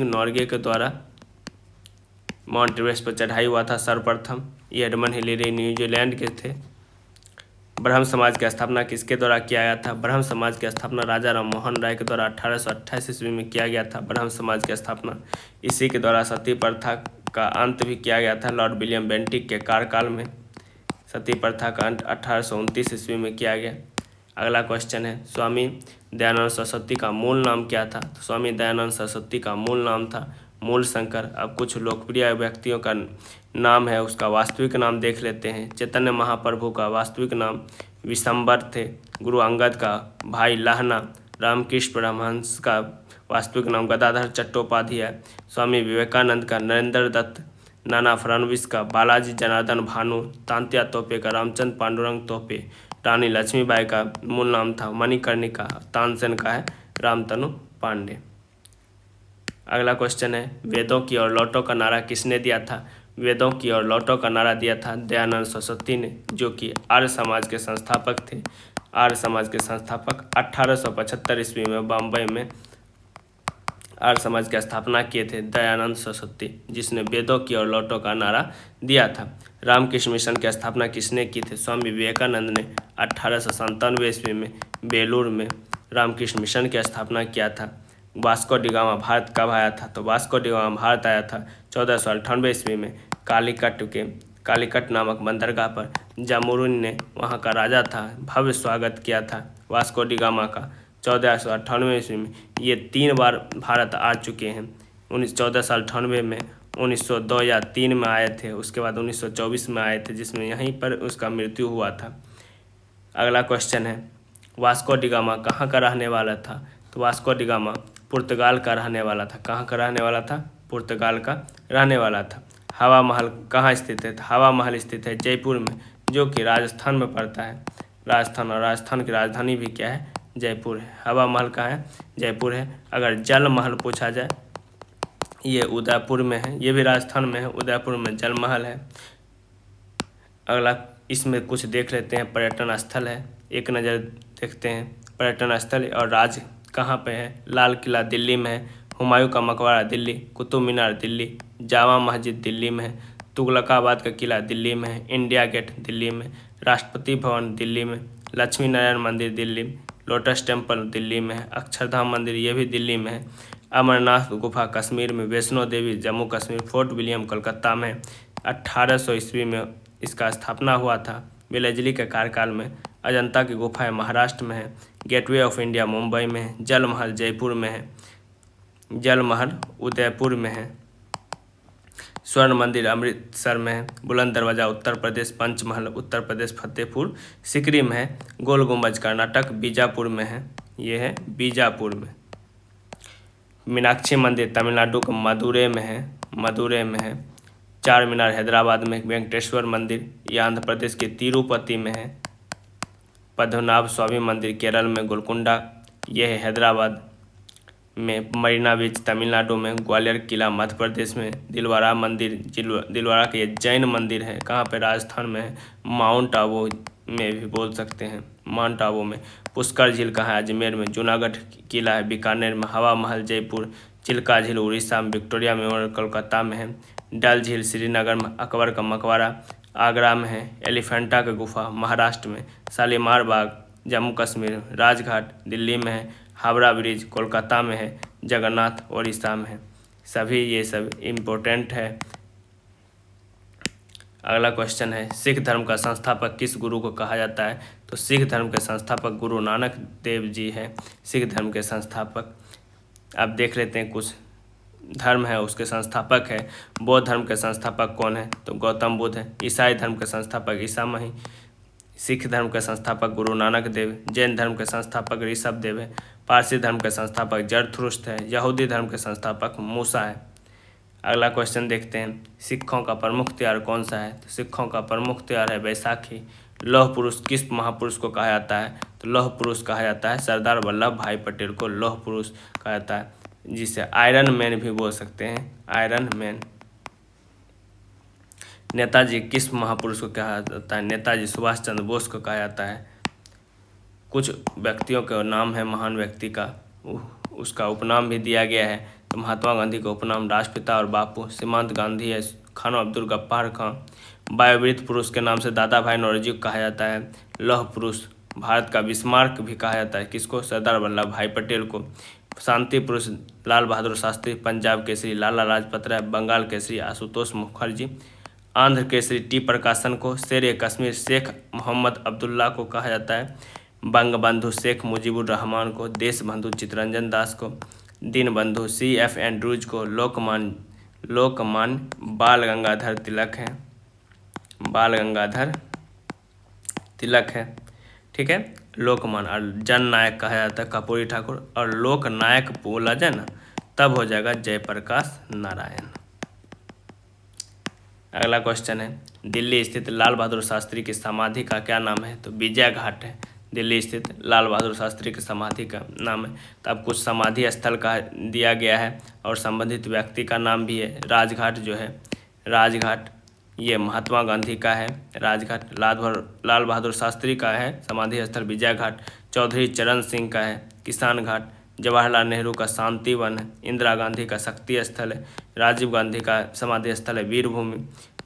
नॉर्गे के द्वारा माउंट एवरेस्ट पर चढ़ाई हुआ था सर्वप्रथम। ये एडमंड हिलेरी न्यूजीलैंड के थे। ब्रह्म समाज की स्थापना किसके द्वारा किया गया था? ब्रह्म समाज की स्थापना राजा राम मोहन राय के द्वारा 1828 ईस्वी में किया गया था। ब्रह्म समाज की स्थापना, इसी के द्वारा सती प्रथा का अंत भी किया गया था। लॉर्ड विलियम बेंटिक के कार्यकाल में सती प्रथा का अंत 1829 ईस्वी में किया गया। अगला क्वेश्चन है, स्वामी दयानंद सरस्वती का मूल नाम क्या था? तो स्वामी दयानंद सरस्वती का मूल नाम था मूल शंकर। अब कुछ लोकप्रिय व्यक्तियों का नाम है, उसका वास्तविक नाम देख लेते हैं। चैतन्य महाप्रभु का वास्तविक नाम विशंबर थे। गुरु अंगद का भाई लहना। रामकृष्ण परमहंस का वास्तविक नाम गदाधर चट्टोपाध्याय। स्वामी विवेकानंद का नरेंद्र दत्त। नाना फडणवीस का बालाजी जनार्दन भानु। तांत्या तोपे का रामचंद्र पांडुरंग तोपे। रानी लक्ष्मीबाई का मूल नाम था मणिकर्णिका। तानसेन का है रामतनु पांडे। अगला क्वेश्चन है, वेदों की ओर लौटो का नारा किसने दिया था? वेदों की ओर लौटो का नारा दिया था दयानंद सरस्वती ने, जो कि आर्य समाज के संस्थापक थे। आर्य समाज के संस्थापक 1875 ईस्वी में बम्बई में आर्य समाज की स्थापना किए थे दयानंद सरस्वती, जिसने वेदों की ओर लौटो का नारा दिया था। रामकृष्ण मिशन की स्थापना किसने की थी? स्वामी विवेकानंद ने 1897 ईस्वी में बेलूर में रामकृष्ण मिशन की स्थापना किया था। वास्को डी गामा भारत कब आया था? तो वास्को डी गामा भारत आया था 1498 ईस्वी में कालीकट नामक बंदरगाह पर। जामुरुन ने, वहाँ का राजा था, भव्य स्वागत किया था वास्को डी गामा का 1498 ईस्वी में। ये 3 बार भारत आ चुके हैं। 1498 में, 1902 या 3 में आए थे, उसके बाद 1924 में आए थे, जिसमें यहीं पर उसका मृत्यु हुआ था। अगला क्वेश्चन है, वास्को डी गामा कहाँ का रहने वाला था? तो वास्को डी गामा पुर्तगाल का रहने वाला था। कहाँ का रहने वाला था? पुर्तगाल का रहने वाला था। हवा महल कहाँ स्थित है? हवा महल स्थित है जयपुर में, जो कि राजस्थान में पड़ता है। राजस्थान, और राजस्थान की राजधानी भी क्या है? जयपुर है। हवा महल कहाँ है? जयपुर है। अगर जल महल पूछा जाए, ये उदयपुर में है, ये भी राजस्थान में है, उदयपुर में जल महल है। अगला इसमें कुछ देख लेते हैं, पर्यटन स्थल है, एक नज़र देखते हैं। पर्यटन स्थल और कहाँ पे है? लाल किला दिल्ली में है, हुमायूं का मकबरा दिल्ली, कुतुब मीनार दिल्ली, जामा मस्जिद दिल्ली में है, तुगलकाबाद का किला दिल्ली में है, इंडिया गेट दिल्ली में, राष्ट्रपति भवन दिल्ली में, लक्ष्मी नारायण मंदिर दिल्ली में, लोटस टेम्पल दिल्ली में है, अक्षरधाम मंदिर ये भी दिल्ली में है, अमरनाथ गुफा कश्मीर में, वैष्णो देवी जम्मू कश्मीर, फोर्ट विलियम कोलकाता में, 1800 ईस्वी में इसका स्थापना हुआ था वेलेस्ली के कार्यकाल में, अजंता की गुफाएं महाराष्ट्र में है, गेटवे ऑफ इंडिया मुंबई में है, जल महल जयपुर में है, जल महल उदयपुर में है, स्वर्ण मंदिर अमृतसर में है, बुलंद दरवाज़ा उत्तर प्रदेश, पंचमहल उत्तर प्रदेश फतेहपुर सिकरी में है, गोल गुंबज कर्नाटक बीजापुर में है, ये है बीजापुर में, मीनाक्षी मंदिर तमिलनाडु के मदुरै में है, चार मीनार हैदराबाद में, वेंकटेश्वर मंदिर ये आंध्र प्रदेश के तिरुपति में है, पद्मनाभ स्वामी मंदिर केरल में, गोलकुंडा ये है हैदराबाद में, मरीना बीच तमिलनाडु में, ग्वालियर किला मध्य प्रदेश में, दिलवारा मंदिर दिलवारा के ये जैन मंदिर है कहाँ पे? राजस्थान में है, माउंट आबू में भी बोल सकते हैं, माउंट आबू में, पुष्कर झील कहाँ है? अजमेर में, जूनागढ़ किला है बीकानेर में, हवा महल जयपुर, चिल्का झील उड़ीसा में, विक्टोरिया मेमोरियल कोलकाता में है, डल झील श्रीनगर में, अकबर का मकबरा आगरा में है, एलिफेंटा की गुफा महाराष्ट्र में, शालीमार बाग जम्मू कश्मीर, राजघाट दिल्ली में है, हावड़ा ब्रिज कोलकाता में है, जगन्नाथ उड़ीसा में है। सभी ये सब इम्पोर्टेंट है। अगला क्वेश्चन है, सिख धर्म का संस्थापक किस गुरु को कहा जाता है? तो सिख धर्म के संस्थापक गुरु नानक देव जी है सिख धर्म के संस्थापक। अब देख लेते हैं कुछ धर्म है उसके संस्थापक है। बौद्ध धर्म के संस्थापक कौन है? तो गौतम बुद्ध है। ईसाई धर्म के संस्थापक ईसा मसीह। सिख धर्म के संस्थापक गुरु नानक देव। जैन धर्म के संस्थापक ऋषभ देव है। पारसी धर्म के संस्थापक जरथुस्त्र है। यहूदी धर्म के संस्थापक मूसा है। अगला क्वेश्चन देखते हैं, सिखों का प्रमुख त्यौहार कौन सा है? तो सिखों का प्रमुख त्यौहार है बैसाखी। लौह पुरुष किस महापुरुष को कहा जाता है? तो लौह पुरुष कहा जाता है सरदार वल्लभ भाई पटेल को लौह पुरुष कहा जाता है, जिसे आयरन मैन भी बोल सकते हैं, आयरन मैन। नेताजी किस महापुरुष को कहा जाता है? नेताजी सुभाष चंद्र बोस को कहा जाता है। कुछ व्यक्तियों का नाम है महान व्यक्ति का, उसका उपनाम भी दिया गया है। तो महात्मा गांधी का उपनाम राष्ट्रपिता और बापू। सीमांत गांधी है। खान अब्दुल गफ्फार खां। वायुवीर पुरुष के नाम से दादा भाई नौरोजी को कहा जाता है। लौह पुरुष भारत का बिस्मार्क भी कहा जाता है किसको? सरदार वल्लभ भाई पटेल को। शांति पुरुष लाल बहादुर शास्त्री। पंजाब केसरी लाला लाजपत राय। बंगाल केसरी आशुतोष मुखर्जी। आंध्र केसरी टी प्रकाशन को। शेर कश्मीर शेख मोहम्मद अब्दुल्ला को कहा जाता है। बंगबंधु शेख मुजीबुर रहमान को। देशबंधु चित्तरंजन दास को। दीनबंधु CF एंड्रूज को। लोकमान्य बाल गंगाधर तिलक है, बाल गंगाधर तिलक है, ठीक है। लोकमान्य और जननायक कहा जाता है कर्पूरी ठाकुर। और लोकनायक बोला जाए ना तब हो जाएगा जयप्रकाश नारायण। अगला क्वेश्चन है, दिल्ली स्थित लाल बहादुर शास्त्री की समाधि का क्या नाम है? तो विजय घाट है। दिल्ली स्थित लाल बहादुर शास्त्री की समाधि का नाम है। तो अब कुछ समाधि स्थल का दिया गया है और संबंधित व्यक्ति का नाम भी है। राजघाट जो है, राजघाट ये महात्मा गांधी का है। राजघाट लाल बहादुर शास्त्री का है समाधि स्थल विजय घाट। चौधरी चरण सिंह का है किसान घाट। जवाहरलाल नेहरू का शांति वन है। इंदिरा गांधी का शक्ति स्थल है। राजीव गांधी का समाधि स्थल है वीरभूमि।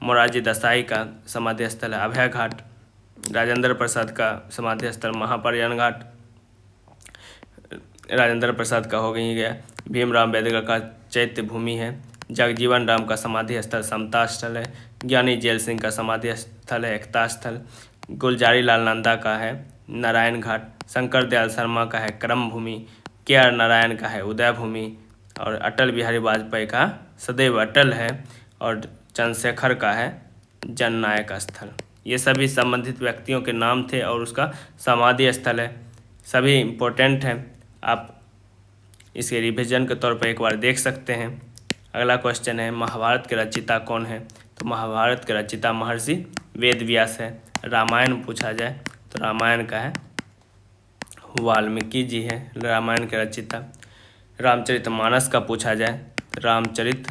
मोरारजी देसाई का समाधि स्थल है अभय घाट। राजेंद्र प्रसाद का समाधि स्थल महाप्रयाण घाट, राजेंद्र प्रसाद का हो गई गया। भीमराव अम्बेडकर का चैत्य भूमि है। जगजीवन राम का समाधि स्थल समता स्थल है। ज्ञानी जैल सिंह का समाधि स्थल है एकता स्थल। गुलजारी लाल नंदा का है नारायण घाट। शंकर दयाल शर्मा का है क्रम भूमि। KR नारायण का है उदय भूमि। और अटल बिहारी वाजपेयी का सदैव अटल है। और चंद्रशेखर का है जननायक स्थल। ये सभी संबंधित व्यक्तियों के नाम थे और उसका समाधि स्थल है। सभी इम्पोर्टेंट हैं, आप इसके रिवीजन के तौर पर एक बार देख सकते हैं। अगला क्वेश्चन है, महाभारत के रचयिता कौन है? तो महाभारत के रचयिता महर्षि वेदव्यास है। रामायण पूछा जाए तो रामायण का है वाल्मीकि जी है रामायण के रचयिता। रामचरितमानस का पूछा जाए तो रामचरितमानस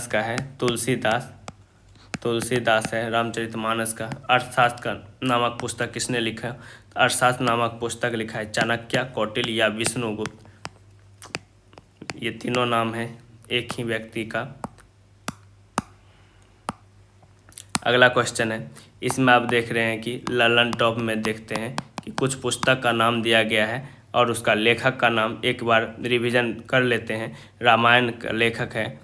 का है तुलसीदास। तुलसीदास है। रामचरितमानस का। अर्थशास्त्र का नामक पुस्तक किसने लिखा है? अर्थशास्त्र नामक पुस्तक लिखा है चाणक्य, कौटिल्य या विष्णुगुप्त। ये तीनों नाम है एक ही व्यक्ति का। अगला क्वेश्चन है, इसमें आप देख रहे हैं कि ललन टॉप में देखते हैं कि कुछ पुस्तक का नाम दिया गया है और उसका लेखक का नाम एक बार रिवीजन कर लेते हैं। रामायण का लेखक है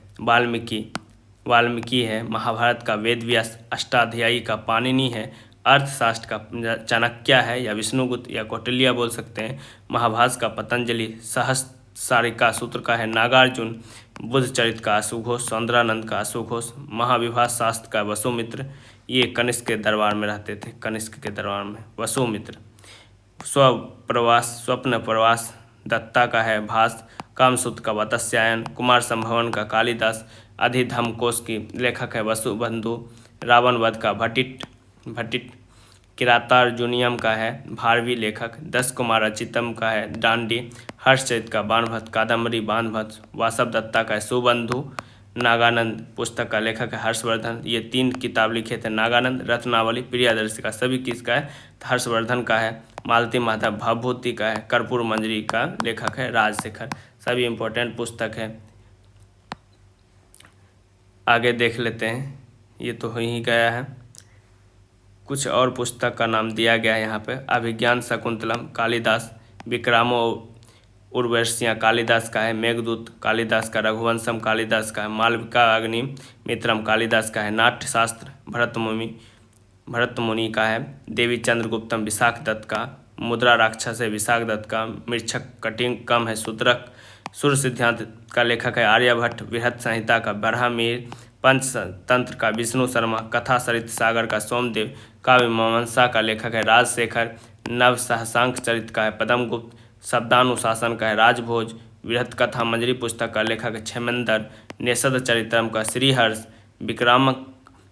वाल्मीकि है। महाभारत का वेद व्यास, अष्टाध्यायी का पाणिनि है। अर्थशास्त्र का चाणक्य है या विष्णुगुप्त या कौटिल्य बोल सकते हैं। महाभाष्य का पतंजलि, सहस्रारिका सूत्र का है नागार्जुन। बुद्ध चरित्र का अशुघोष, सौंदरानंद का अशुघोष। महाविभाष शास्त्र का वसुमित्र। ये कनिष्क के दरबार में रहते थे, कनिष्क के दरबार में वसुमित्र। स्वप्न प्रवास दत्ता का है भास। कामसूत्र का वत्स्यायन। कुमार संभवन का कालिदास। अधिधर्मकोश की लेखक है वसुबंधु। रावण वध का भट्टिट। किरातार्जुनियम का है भारवी लेखक। 10 कुमार अचितम का है डांडी। हर्षचरित का बाणभट्ट, कादम्बरी बाणभट्ट। वासव दत्ता का है सुबंधु। नागानंद पुस्तक का लेखक है हर्षवर्धन। ये 3 किताब लिखे थे नागानंद। रत्नावली, प्रियदर्शी का सभी किसका है? तो हर्षवर्धन का है। मालती माधव भवभूति का है। कर्पूर मंजरी का लेखक है राजशेखर। सभी इंपॉर्टेंट पुस्तक है। आगे देख लेते हैं, ये तो हो ही गया है। कुछ और पुस्तक का नाम दिया गया है यहाँ पे। अभिज्ञान शकुंतलम कालिदास। विक्रामो उर्वशियाँ कालिदास का है। मेघदूत कालिदास का। रघुवंशम कालिदास का है। मालविका अग्नि मित्रम कालिदास का है। नाट्यशास्त्र भरत मुनि का है। देवी चंद्रगुप्तम विशाख दत्त का। मुद्रा राक्षस है विशाख दत्त का। मृच्छक कटिंकम है शूद्रक। सूर्य सिद्धांत का लेखक है आर्यभट्ट। बृहत संहिता का बरहामीर। पंचतंत्र का विष्णु शर्मा। कथा सरित सागर का सोमदेव। काव्य मीमांसा का लेखक है राजशेखर। नव सहसांक चरित का है पद्मगुप्त। शब्दानुशासन का है राजभोज। बृहत कथा मंजरी पुस्तक का लेखक है क्षेमेंद्र। नेषद चरित्रम का श्रीहर्ष। विक्रामक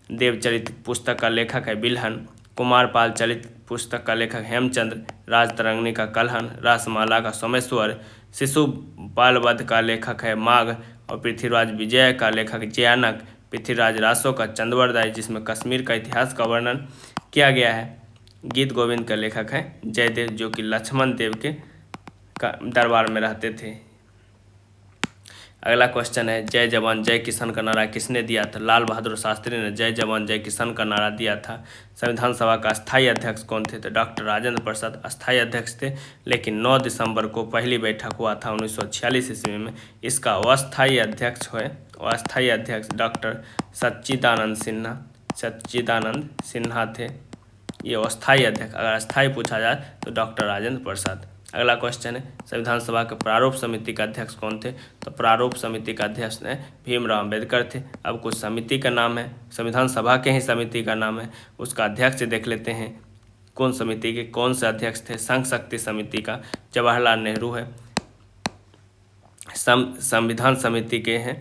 देवचरित पुस्तक का लेखक है बिल्हन। कुमारपाल चरित पुस्तक का लेखक हेमचंद्र। राजतरंगिणी का कलहन। रासमाला का सोमेश्वर। शिशुपालवध का लेखक है माघ। और पृथ्वीराज विजय का लेखक जयानक। पृथ्वीराज रासो का चंद्रवरदाई, जिसमें कश्मीर का इतिहास का वर्णन किया गया है। गीत गोविंद का लेखक है जयदेव, जो कि लक्ष्मण देव के दरबार में रहते थे। अगला क्वेश्चन है, जय जवान जय किसान का नारा किसने दिया था? लाल बहादुर शास्त्री ने जय जवान जय किसान का नारा दिया था। संविधान सभा का अस्थायी अध्यक्ष कौन थे? तो डॉक्टर राजेंद्र प्रसाद अस्थायी अध्यक्ष थे, लेकिन 9 दिसंबर को पहली बैठक हुआ था 1946 ईस्वी में। इसका अस्थायी अध्यक्ष डॉक्टर सच्चिदानंद सिन्हा थे। ये अस्थायी अध्यक्ष। अगर अस्थायी पूछा जाए तो डॉक्टर राजेंद्र प्रसाद। अगला क्वेश्चन है, संविधान सभा के प्रारूप समिति का अध्यक्ष कौन थे? तो प्रारूप समिति का अध्यक्ष ने भीमराव अम्बेडकर थे। अब कुछ समिति का नाम है, संविधान सभा के ही समिति का नाम है, उसका अध्यक्ष देख लेते हैं। कौन समिति के कौन से अध्यक्ष थे? संघ शक्ति समिति का जवाहरलाल नेहरू है। संविधान समिति के हैं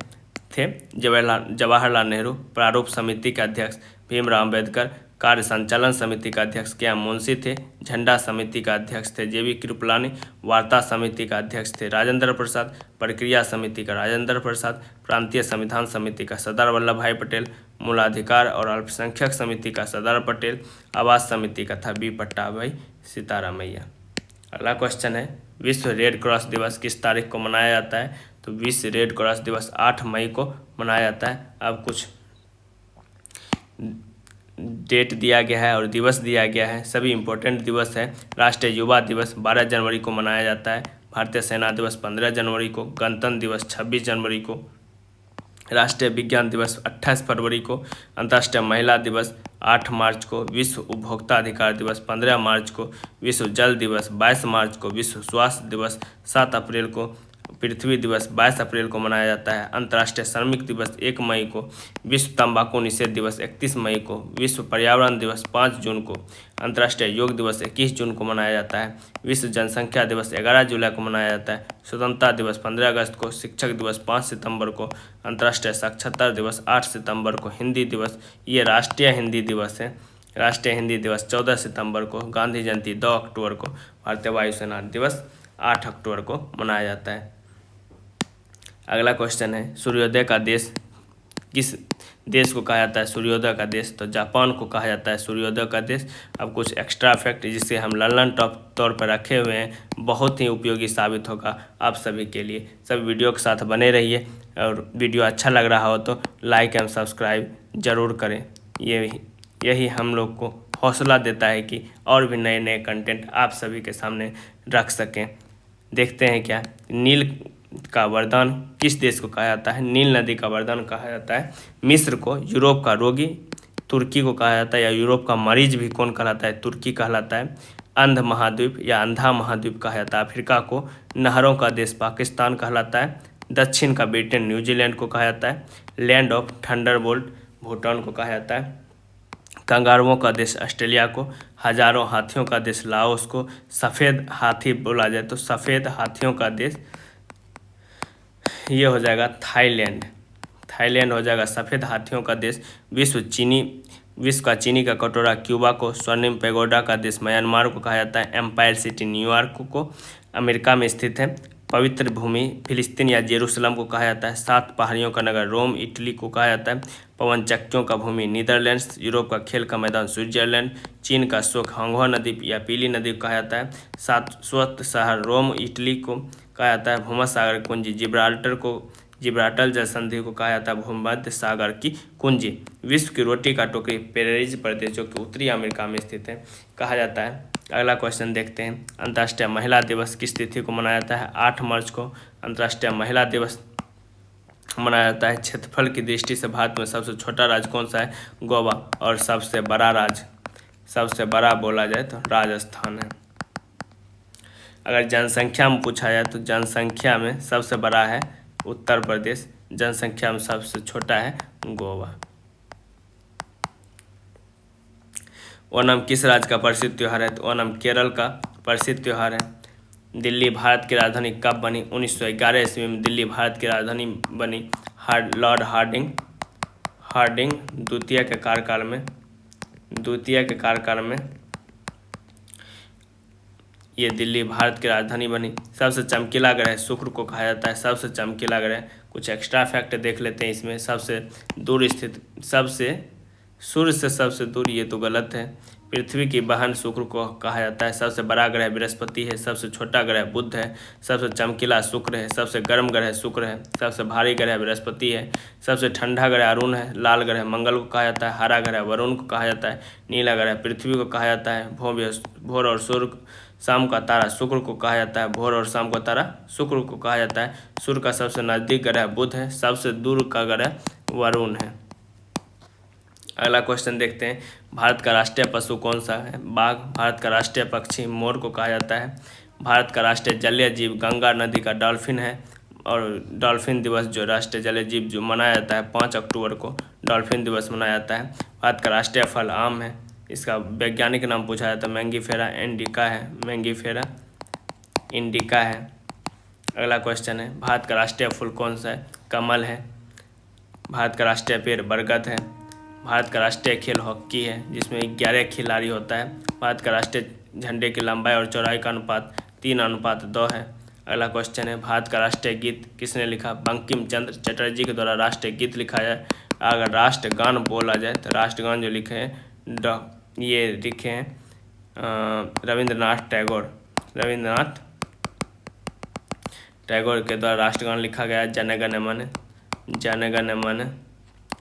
थे जवाहरलाल नेहरू। प्रारूप समिति के अध्यक्ष भीमराव अम्बेडकर। कार्य संचालन समिति का अध्यक्ष के एम मुंशी थे। झंडा समिति का अध्यक्ष थे जेबी कृपलानी। वार्ता समिति का अध्यक्ष थे राजेंद्र प्रसाद। प्रक्रिया समिति का राजेंद्र प्रसाद। प्रांतीय संविधान समिति का सरदार वल्लभ भाई पटेल। मूलाधिकार और अल्पसंख्यक समिति का सरदार पटेल। आवास समिति का था बी पट्टाभाई सीतारामैया। अगला क्वेश्चन है, विश्व रेड क्रॉस दिवस किस तारीख को मनाया जाता है? तो विश्व रेड क्रॉस दिवस 8 मई को मनाया जाता है। अब कुछ डेट दिया गया है और दिवस दिया गया है, सभी इंपॉर्टेंट दिवस है। राष्ट्रीय युवा दिवस 12 जनवरी को मनाया जाता है। भारतीय सेना दिवस 15 जनवरी को। गणतंत्र दिवस 26 जनवरी को। राष्ट्रीय विज्ञान दिवस 28 फरवरी को। अंतर्राष्ट्रीय महिला दिवस 8 मार्च को। विश्व उपभोक्ता अधिकार दिवस 15 मार्च को। विश्व जल दिवस 22 मार्च को। विश्व स्वास्थ्य दिवस 7 अप्रैल को। पृथ्वी दिवस 22 अप्रैल को मनाया जाता है। अंतर्राष्ट्रीय श्रमिक दिवस 1 मई को। विश्व तंबाकू निषेध दिवस 31 मई को। विश्व पर्यावरण दिवस 5 जून को। अंतर्राष्ट्रीय योग दिवस 21 जून को मनाया जाता है। विश्व जनसंख्या दिवस 11 जुलाई को मनाया जाता है। स्वतंत्रता दिवस 15 अगस्त को। शिक्षक दिवस 5 सितंबर को। अंतर्राष्ट्रीय साक्षरता दिवस 8 सितंबर को। हिंदी दिवस, ये राष्ट्रीय हिंदी दिवस है। राष्ट्रीय हिंदी दिवस 14 सितंबर को। गांधी जयंती 2 अक्टूबर को। भारतीय वायुसेना दिवस 8 अक्टूबर को मनाया जाता है। अगला क्वेश्चन है, सूर्योदय का देश किस देश को कहा जाता है सूर्योदय का देश, तो जापान को कहा जाता है सूर्योदय का देश। अब कुछ एक्स्ट्रा फैक्ट जिसे हम लर्नर टॉप तौर पर रखे हुए हैं, बहुत ही उपयोगी साबित होगा आप सभी के लिए। सब वीडियो के साथ बने रहिए, और वीडियो अच्छा लग रहा हो तो लाइक एंड सब्सक्राइब ज़रूर करें। यही हम लोग को हौसला देता है कि और भी नए नए कंटेंट आप सभी के सामने रख सकें। देखते हैं क्या नील का वरदान किस देश को कहा जाता है। नील नदी का वरदान कहा जाता है मिस्र को। यूरोप का रोगी तुर्की को कहा जाता है, या यूरोप का मरीज भी कौन कहलाता है, तुर्की कहलाता है। अंध महाद्वीप या अंधा महाद्वीप कहा जाता है अफ्रीका को। नहरों का देश पाकिस्तान कहलाता है। दक्षिण का ब्रिटेन न्यूजीलैंड को कहा जाता है। लैंड ऑफ थंडरबोल्ट भूटान को कहा जाता है। कंगारुओं का देश ऑस्ट्रेलिया को। हजारों हाथियों का देश लाओस को। सफ़ेद हाथी बोला जाए तो सफ़ेद हाथियों का देश ये हो जाएगा थाईलैंड। थाईलैंड हो जाएगा सफ़ेद हाथियों का देश। विश्व का चीनी का कटोरा क्यूबा को। स्वर्णिम पैगोडा का देश म्यांमार को कहा जाता है। एम्पायर सिटी न्यूयॉर्क को अमेरिका में स्थित है। पवित्र भूमि फिलिस्तीन या जेरूसलम को कहा जाता है। 7 पहाड़ियों का नगर रोम इटली को कहा जाता है। पवन चक्कियों का भूमि नीदरलैंड्स। यूरोप का खेल का मैदान स्विट्जरलैंड। चीन का शोक हांगुआ नदी या पीली नदी को कहा जाता है। 7 स्वच्छ शहर रोम इटली को कहा जाता है। भूमध्य सागर कुंजी जिब्राल्टर जल संधि को कहा जाता है भूमध्य सागर की कुंजी। विश्व की रोटी का टोकरी पेरेरिज प्रदेश जो कि उत्तरी अमेरिका में स्थित है कहा जाता है। अगला क्वेश्चन देखते हैं। अंतर्राष्ट्रीय महिला दिवस किस तिथि को मनाया जाता है। 8 मार्च को अंतर्राष्ट्रीय महिला दिवस मनाया जाता है। क्षेत्रफल की दृष्टि से भारत में सबसे छोटा राज्य कौन सा है, गोवा। और सबसे बड़ा बोला जाए तो राजस्थान है। अगर जनसंख्या में पूछा जाए तो जनसंख्या में सबसे बड़ा है उत्तर प्रदेश, जनसंख्या में सबसे छोटा है गोवा। ओणम किस राज्य का प्रसिद्ध त्यौहार है, तो ओणम केरल का प्रसिद्ध त्यौहार है। दिल्ली भारत की राजधानी कब बनी, 1911 ईस्वी में दिल्ली भारत की राजधानी बनी लॉर्ड हार्डिंग द्वितीय के कार्यकाल में ये दिल्ली भारत की राजधानी बनी। सबसे चमकीला ग्रह शुक्र को कहा जाता है सबसे चमकीला ग्रह। कुछ एक्स्ट्रा फैक्ट देख लेते हैं इसमें। सबसे दूर स्थित सूर्य से सबसे दूर ये तो गलत है। पृथ्वी की बहन शुक्र को कहा जाता है। सबसे बड़ा ग्रह बृहस्पति है। सबसे छोटा ग्रह बुध है। सबसे चमकीला शुक्र है। सबसे गर्म ग्रह शुक्र है। सबसे भारी ग्रह बृहस्पति है। सबसे ठंडा ग्रह अरुण है। लाल ग्रह मंगल को कहा जाता है। हरा ग्रह वरुण को कहा जाता है। नीला ग्रह पृथ्वी को कहा जाता है। भोर और शाम का तारा शुक्र को कहा जाता है। भोर और शाम का तारा शुक्र को कहा जाता है। सूर्य का सबसे नज़दीक ग्रह बुध है। सबसे दूर का ग्रह वरुण है। अगला क्वेश्चन देखते हैं। भारत का राष्ट्रीय पशु कौन सा है, बाघ। भारत का राष्ट्रीय पक्षी मोर को कहा जाता है। भारत का राष्ट्रीय जलीय जीव गंगा नदी का डॉल्फिन है। और डॉल्फिन दिवस जो राष्ट्रीय जलीय जीव जो मनाया जाता है 5 अक्टूबर को डॉल्फिन दिवस मनाया जाता है। भारत का राष्ट्रीय फल आम है। इसका वैज्ञानिक नाम पूछा जाता है मैंगीफेरा इंडिका है। अगला क्वेश्चन है। भारत का राष्ट्रीय फूल कौन सा है, कमल है। भारत का राष्ट्रीय पेड़ बरगद है। भारत का राष्ट्रीय खेल हॉकी है जिसमें 11 खिलाड़ी होता है। भारत का राष्ट्रीय झंडे की लंबाई और चौड़ाई का अनुपात 3:2 है। अगला क्वेश्चन है। भारत का राष्ट्रीय गीत किसने लिखा, बंकिम चंद्र चटर्जी के द्वारा राष्ट्रीय गीत लिखा जाए। अगर राष्ट्रगान बोला जाए तो राष्ट्रगान जो लिखे हैं ये लिखे हैं रविंद्रनाथ टैगोर के द्वारा राष्ट्रगान लिखा गया है जन गण मन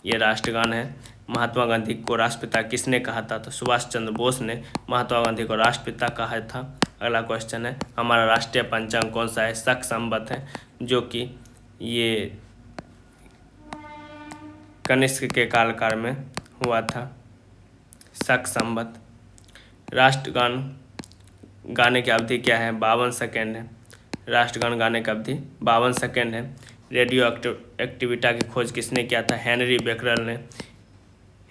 ये राष्ट्रगान है। महात्मा गांधी को राष्ट्रपिता किसने कहा था, तो सुभाष चंद्र बोस ने महात्मा गांधी को राष्ट्रपिता कहा था। अगला क्वेश्चन है। हमारा राष्ट्रीय पंचांग कौन सा है, शक संवत है जो कि ये कनिष्क के कालकाल में हुआ था, शक संवत। राष्ट्रगान गाने की अवधि क्या है, 52 सेकेंड है। राष्ट्रगान गाने की अवधि 52 सेकेंड है। रेडियो एक्टिविटा की खोज किसने किया था, हेनरी बेकरल ने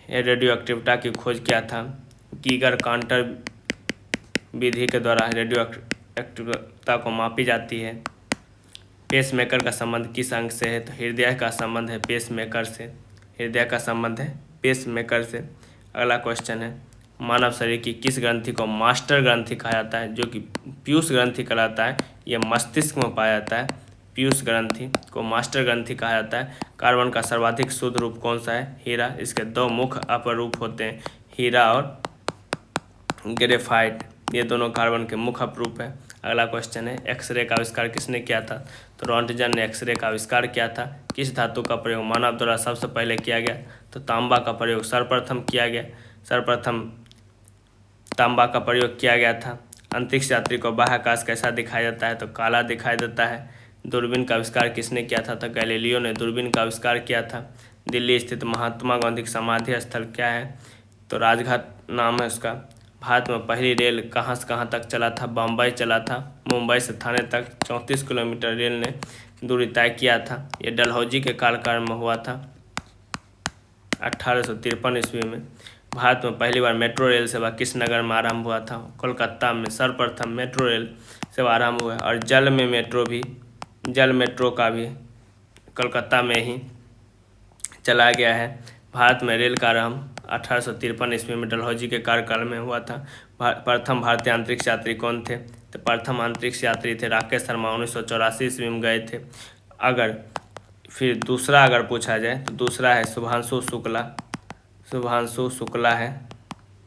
रेडियो एक्टिविटा की खोज किया था। गीगर कांटर विधि के द्वारा रेडियो एक्टिविटा को मापी जाती है। पेसमेकर का संबंध किस अंग से है, तो हृदय का संबंध है पेसमेकर से। अगला क्वेश्चन है। मानव शरीर की किस ग्रंथि को मास्टर ग्रंथि कहा जाता है, जो कि पीयूष ग्रंथि कहलाता है। यह मस्तिष्क में पाया जाता है। पीयूष ग्रंथि को मास्टर ग्रंथि कहा जाता है। कार्बन का सर्वाधिक शुद्ध रूप कौन सा है? हीरा। इसके दो मुख्य अपर रूप होते हैं, हीरा और ग्रेफाइट, ये दोनों कार्बन के मुख्य अपरूप है। अगला क्वेश्चन है, एक्सरे का आविष्कार किसने किया था? तो रॉन्टजन ने एक्सरे का आविष्कार किया था। किस धातु का प्रयोग मानव द्वारा सबसे पहले किया गया? तो तांबा का प्रयोग सर्वप्रथम किया गया, सर्वप्रथम तांबा का प्रयोग किया गया था। अंतरिक्ष यात्री को बाह्याकाश कैसा दिखाई देता है? तो काला दिखाई देता है। दूरबीन का आविष्कार किसने किया था? तो गैलीलियो ने दूरबीन का आविष्कार किया था। दिल्ली स्थित महात्मा गांधी का समाधि स्थल क्या है? तो राजघाट नाम है उसका। भारत में पहली रेल कहाँ से कहाँ तक चला था? बम्बई चला था। मुंबई से थाने तक 34 किलोमीटर रेल ने दूरी तय किया था। ये डलहौजी के कार्यकाल में हुआ था 1853 ईस्वी में। भारत में पहली बार मेट्रो रेल सेवा किस नगर में आरंभ हुआ था? कोलकाता में सर्वप्रथम मेट्रो रेल सेवा आरंभ हुआ है। और जल मेट्रो का भी कोलकाता में ही चला गया है। भारत में रेल का आरंभ 1853 ईस्वी में डलहौजी के कार्यकाल में हुआ था। प्रथम भारतीय अंतरिक्ष यात्री कौन थे? तो प्रथम अंतरिक्ष यात्री थे राकेश शर्मा, 1984 ईस्वी में गए थे। फिर दूसरा अगर पूछा जाए तो दूसरा है शुभांशु शुक्ला है,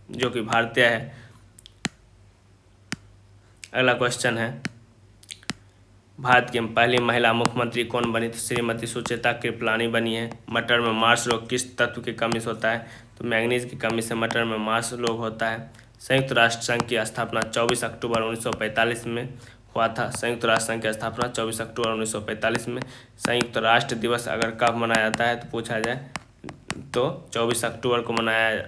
जो कि भारतीय है। अगला क्वेश्चन है, भारत की पहली महिला मुख्यमंत्री कौन बनी? तो श्रीमती सुचेता कृपलानी बनी है। मटर में मार्स रोग किस तत्व की कमी से होता है? तो मैंगनीज की कमी से मटर में मार्स रोग होता है। संयुक्त राष्ट्र संघ की स्थापना 24 अक्टूबर 1945 में हुआ था। संयुक्त राष्ट्र संघ की स्थापना 24 अक्टूबर 1945 में। संयुक्त राष्ट्र दिवस अगर कब मनाया जाता है तो पूछा जाए तो 24 अक्टूबर को मनाया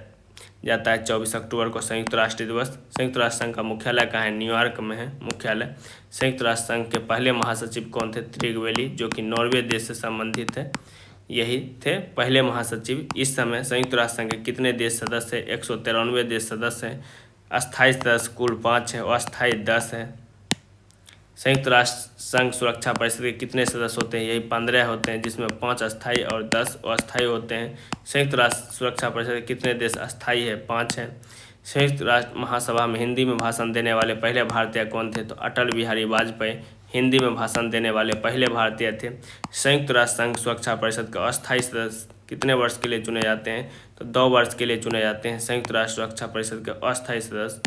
जाता है। 24 अक्टूबर को संयुक्त राष्ट्र दिवस। संयुक्त राष्ट्र संघ का मुख्यालय कहाँ है? न्यूयॉर्क में है मुख्यालय। संयुक्त राष्ट्र संघ के पहले महासचिव कौन थे? त्रिगवेली, जो कि नॉर्वे देश से संबंधित है, यही थे पहले महासचिव। इस समय संयुक्त राष्ट्र संघ के कितने देश सदस्य हैं? 193 देश सदस्य हैं। अस्थायी सदस्य कुल 5 है और अस्थायी 10 है। संयुक्त राष्ट्र संघ सुरक्षा परिषद के कितने सदस्य होते हैं? यही 15 होते हैं, जिसमें 5 अस्थायी और 10 अस्थायी होते हैं। संयुक्त राष्ट्र सुरक्षा परिषद के कितने देश अस्थायी है? 5 है। संयुक्त राष्ट्र महासभा में हिंदी में भाषण देने वाले पहले भारतीय कौन थे? तो अटल बिहारी वाजपेयी हिंदी में भाषण देने वाले पहले भारतीय थे। संयुक्त राष्ट्र संघ सुरक्षा परिषद के अस्थायी सदस्य कितने वर्ष के लिए चुने जाते हैं? तो 2 वर्ष के लिए चुने जाते हैं संयुक्त राष्ट्र सुरक्षा परिषद के अस्थायी सदस्य।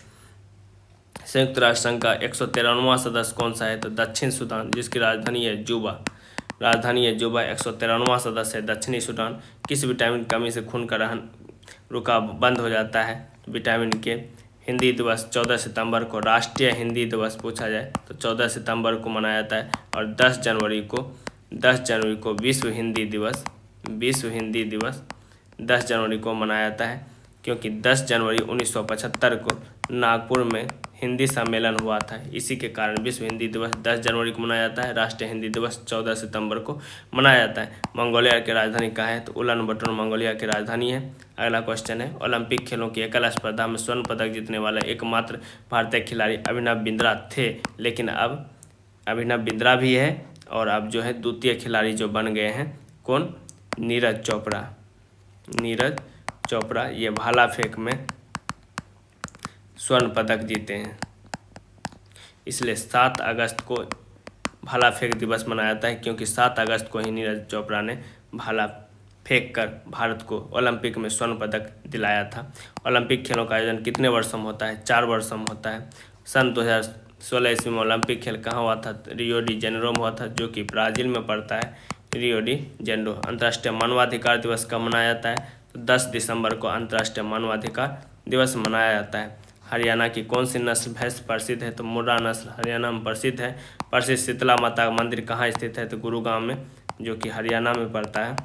संयुक्त राष्ट्र संघ का 193वां सदस्य कौन सा है? तो दक्षिण सूडान, जिसकी राजधानी है जुबा। 193वां सदस्य है दक्षिणी सूडान। किस विटामिन की कमी से खून का रुका बंद हो जाता है? विटामिन के। हिंदी दिवस 14 सितंबर को राष्ट्रीय हिंदी दिवस पूछा जाए तो 14 सितंबर को मनाया जाता है। और 10 जनवरी को विश्व हिंदी दिवस 10 जनवरी को मनाया जाता है, क्योंकि 10 जनवरी 1975 को नागपुर में हिंदी सम्मेलन हुआ था। इसी के कारण विश्व हिंदी दिवस 10 जनवरी को मनाया जाता है। राष्ट्रीय हिंदी दिवस 14 सितंबर को मनाया जाता है। मंगोलिया की राजधानी कहाँ है? तो उलान बटोर मंगोलिया की राजधानी है। अगला क्वेश्चन है, ओलंपिक खेलों की एकल स्पर्धा में स्वर्ण पदक जीतने वाला एकमात्र भारतीय खिलाड़ी अभिनव बिंद्रा थे, लेकिन अब अभिनव बिंद्रा भी है और अब जो है द्वितीय खिलाड़ी जो बन गए हैं कौन? नीरज चोपड़ा ये भाला फेंक में स्वर्ण पदक जीते हैं। इसलिए 7 अगस्त को भाला फेंक दिवस मनाया जाता है, क्योंकि 7 अगस्त को ही नीरज चोपड़ा ने भाला फेंक कर भारत को ओलंपिक में स्वर्ण पदक दिलाया था। ओलंपिक खेलों का आयोजन कितने वर्षों में होता है? 4 वर्षों में होता है। सन 2016 ईस्वी में ओलंपिक खेल कहाँ हुआ था? रियो डी जेनेरो में हुआ था, जो कि ब्राज़ील में पड़ता है। Rio de Janeiro. अंतर्राष्ट्रीय मानवाधिकार दिवस कब मनाया जाता है? तो 10 दिसंबर को अंतर्राष्ट्रीय मानवाधिकार दिवस मनाया जाता है। हरियाणा की कौन सी नस्ल भैंस प्रसिद्ध है? तो मुर्रा नस्ल हरियाणा में प्रसिद्ध है। प्रसिद्ध शीतला माता का मंदिर कहाँ स्थित है? तो गुरुग्राम में, जो कि हरियाणा में पड़ता है।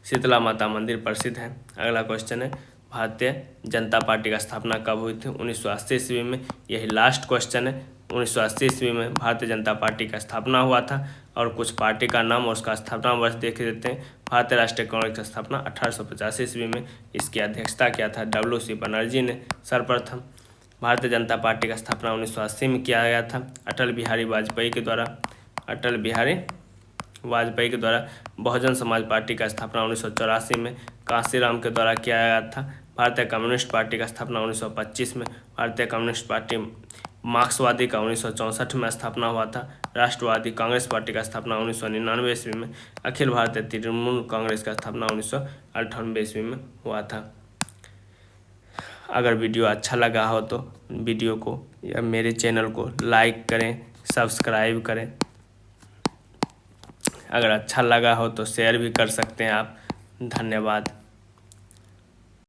शीतला माता मंदिर प्रसिद्ध है। अगला क्वेश्चन है, भारतीय जनता पार्टी की स्थापना कब हुई थी? 1980 ईस्वी में। यही लास्ट क्वेश्चन है। 1980 ईस्वी में भारतीय जनता पार्टी का स्थापना हुआ था। और कुछ पार्टी का नाम और उसका स्थापना वर्ष देख देते हैं। भारतीय राष्ट्रीय कांग्रेस की स्थापना 1885 ईस्वी में। इसकी अध्यक्षता किया था WC बनर्जी ने सर्वप्रथम। भारतीय जनता पार्टी का स्थापना 1980 में किया गया था अटल बिहारी वाजपेयी के द्वारा। बहुजन समाज पार्टी का स्थापना 1984 में कांशीराम के द्वारा किया गया था। भारतीय कम्युनिस्ट पार्टी का स्थापना 1925 में। भारतीय कम्युनिस्ट पार्टी मार्क्सवादी का 1964 में स्थापना हुआ था। राष्ट्रवादी कांग्रेस पार्टी का स्थापना 1999 ईस्वी में। अखिल भारतीय तृणमूल कांग्रेस का स्थापना 1998 ईस्वी में हुआ था। अगर वीडियो अच्छा लगा हो तो वीडियो को या मेरे चैनल को लाइक करें, सब्सक्राइब करें। अगर अच्छा लगा हो तो शेयर भी कर सकते हैं आप। धन्यवाद।